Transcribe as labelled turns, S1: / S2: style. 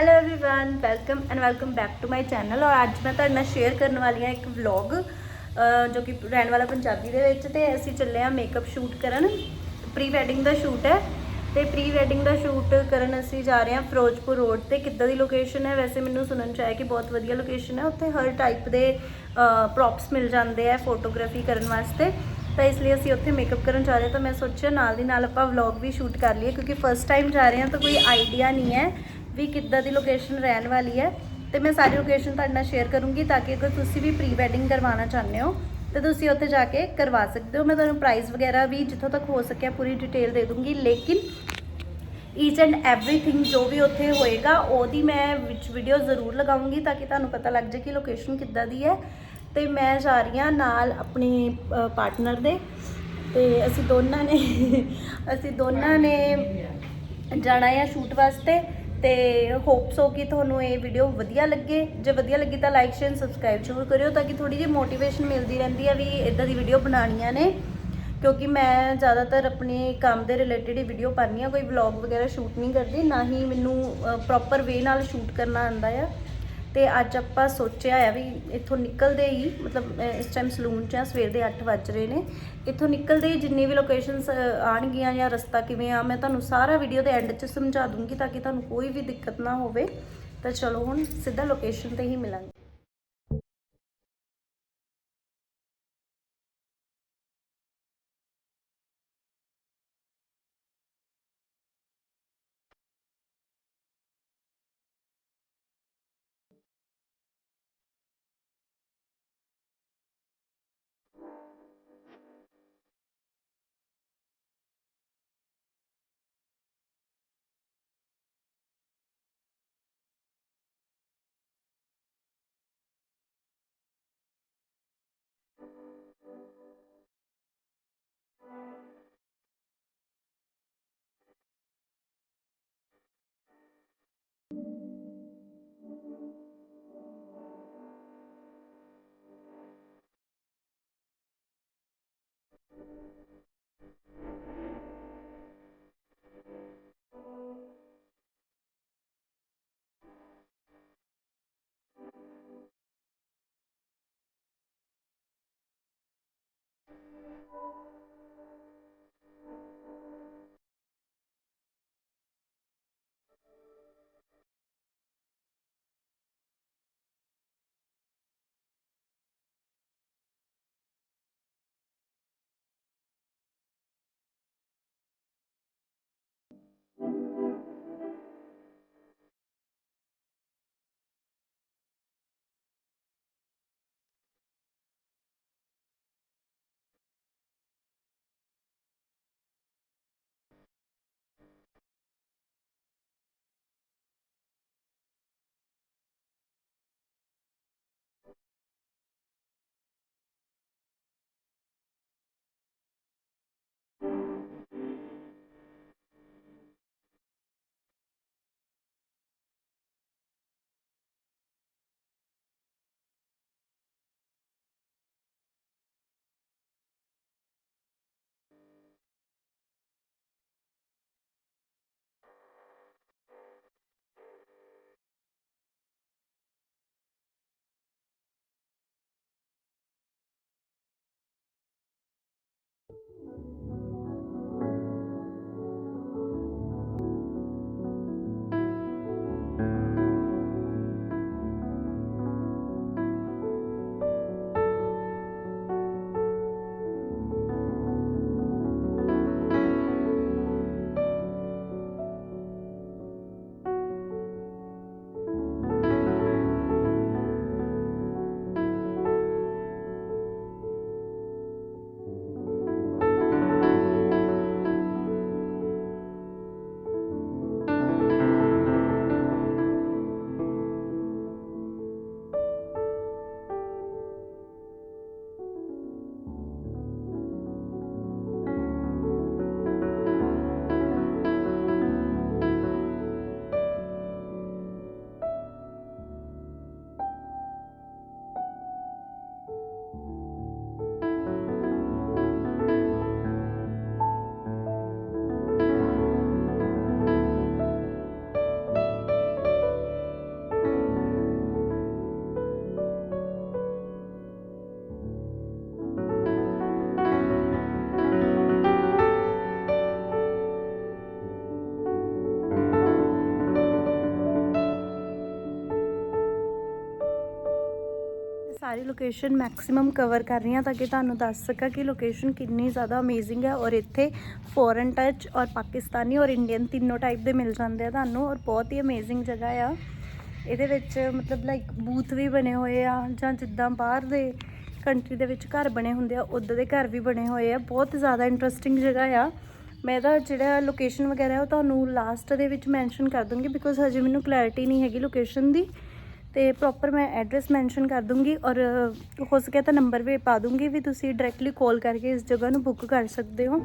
S1: Hello everyone, welcome back to my channel. और अज मैं तुहाडे नाल शेयर करने वाली हाँ एक व्लॉग जो कि रहने वाला पंजाबी दे विच। ते असीं चले हाँ मेकअप शूट करन। प्री वैडिंग का शूट है तो प्री वैडिंग का शूट करन असीं जा रहे हैं फिरोजपुर रोड ते। किद्दां दी लोकेशन है? वैसे मैनूं सुनन च आया कि बहुत वधिया लोकेशन है, उत्थे हर टाइप के प्रॉप्स मिल जाते हैं फोटोग्राफी करने वास्ते। तो इसलिए असीं उत्थे मेकअप करन जा रहे हैं। तो मैं सोचा नाल दी नाल आपां व्लॉग भी शूट कर लिए, क्योंकि फर्स्ट टाइम जा रहे हैं तो कोई आइडिया नहीं है भी किद्दां दी लोकेशन रहने वाली है। तो मैं सारी लोकेशन तुहाडे नाल शेयर करूँगी, ताकि अगर तुसीं भी प्री वैडिंग करवाना चाहते हो तो तुसीं उत्थे जाके करवा सकते हो। मैं तुहानूं प्राइस वगैरह भी जिथों तक हो सके पूरी डिटेल दे दूँगी, लेकिन ईच एंड एवरीथिंग जो भी उत्थे होएगा ओहदी मैं विच वीडियो ज़रूर लगाऊंगी, ताकि तुहानूं पता लग जाए कि लोकेशन किद्दां दी है। तो मैं जा रही हाँ नाल अपने पार्टनर दे। ते असीं दोनों ने जाना है शूट वास्ते। तो होप सो कि थोनों ये वीडियो वधिया लगे। जो वधिया लगी तो लाइक शेयर सबसक्राइब जरूर करियो, ताकि थोड़ी जी मोटिवेशन मिलती रहती है भी इदां दी वीडियो बनानियां ने। क्योंकि मैं ज़्यादातर अपने काम के रिलेटिड ही वीडियो पानी हाँ, कोई व्लॉग वगैरह शूट नहीं करती, ना ही मैनू प्रॉपर वे नाल शूट करना आंदा है। तो अज आप सोचा है भी इत्थों निकलते ही, मतलब इस टाइम सलून च सवेर के 8 बज रहे हैं। इत्थों निकलते ही जिन्नी भी लोकेशनस आनगियां या रस्ता किवें आ, मैं तुहानूं सारा वीडियो के एंड च समझा दूँगी, ताकि तुहानूं कोई भी दिक्कत ना होवे। तो चलो हुण सीधा लोकेशन ते ही मिलांगे। ਸਾਰੀ ਲੋਕੇਸ਼ਨ ਮੈਕਸਿਮਮ ਕਵਰ ਕਰ ਰਹੀ ਹਾਂ ਤਾਂ ਕਿ ਤੁਹਾਨੂੰ ਦੱਸ ਸਕਾਂ ਕਿ ਲੋਕੇਸ਼ਨ ਕਿੰਨੀ ਜ਼ਿਆਦਾ ਅਮੇਜ਼ਿੰਗ ਹੈ। ਔਰ ਇੱਥੇ ਫੋਰਨ ਟੱਚ ਔਰ ਪਾਕਿਸਤਾਨੀ ਔਰ ਇੰਡੀਅਨ ਤਿੰਨੋਂ ਟਾਈਪ ਦੇ ਮਿਲ ਜਾਂਦੇ ਆ ਤੁਹਾਨੂੰ, ਔਰ ਬਹੁਤ ਹੀ ਅਮੇਜ਼ਿੰਗ ਜਗ੍ਹਾ ਆ। ਇਹਦੇ ਵਿੱਚ ਮਤਲਬ ਲਾਈਕ ਬੂਥ ਵੀ ਬਣੇ ਹੋਏ ਆ, ਜਾਂ ਜਿੱਦਾਂ ਬਾਹਰ ਦੇ ਕੰਟਰੀ ਦੇ ਵਿੱਚ ਘਰ ਬਣੇ ਹੁੰਦੇ ਆ ਉੱਦਾਂ ਦੇ ਘਰ ਵੀ ਬਣੇ ਹੋਏ ਆ। ਬਹੁਤ ਜ਼ਿਆਦਾ ਇੰਟਰਸਟਿੰਗ ਜਗ੍ਹਾ ਆ। ਮੈਂ ਇਹਦਾ ਜਿਹੜਾ ਲੋਕੇਸ਼ਨ ਵਗੈਰਾ ਉਹ ਤੁਹਾਨੂੰ ਲਾਸਟ ਦੇ ਵਿੱਚ ਮੈਂਸ਼ਨ ਕਰ ਦੂੰਗੀ, ਬਿਕੋਜ਼ ਹਜੇ ਮੈਨੂੰ ਕਲੈਰਿਟੀ ਨਹੀਂ ਹੈਗੀ ਲੋਕੇਸ਼ਨ ਦੀ, ਅਤੇ ਪ੍ਰੋਪਰ ਮੈਂ ਐਡਰੈਸ ਮੈਂਸ਼ਨ ਕਰ ਦੂੰਗੀ। ਔਰ ਹੋ ਸਕਿਆ ਤਾਂ ਨੰਬਰ ਵੀ ਪਾ ਦੂੰਗੀ, ਵੀ ਤੁਸੀਂ ਡਾਇਰੈਕਟਲੀ ਕਾਲ ਕਰਕੇ ਇਸ ਜਗ੍ਹਾ ਨੂੰ ਬੁੱਕ ਕਰ ਸਕਦੇ ਹੋ।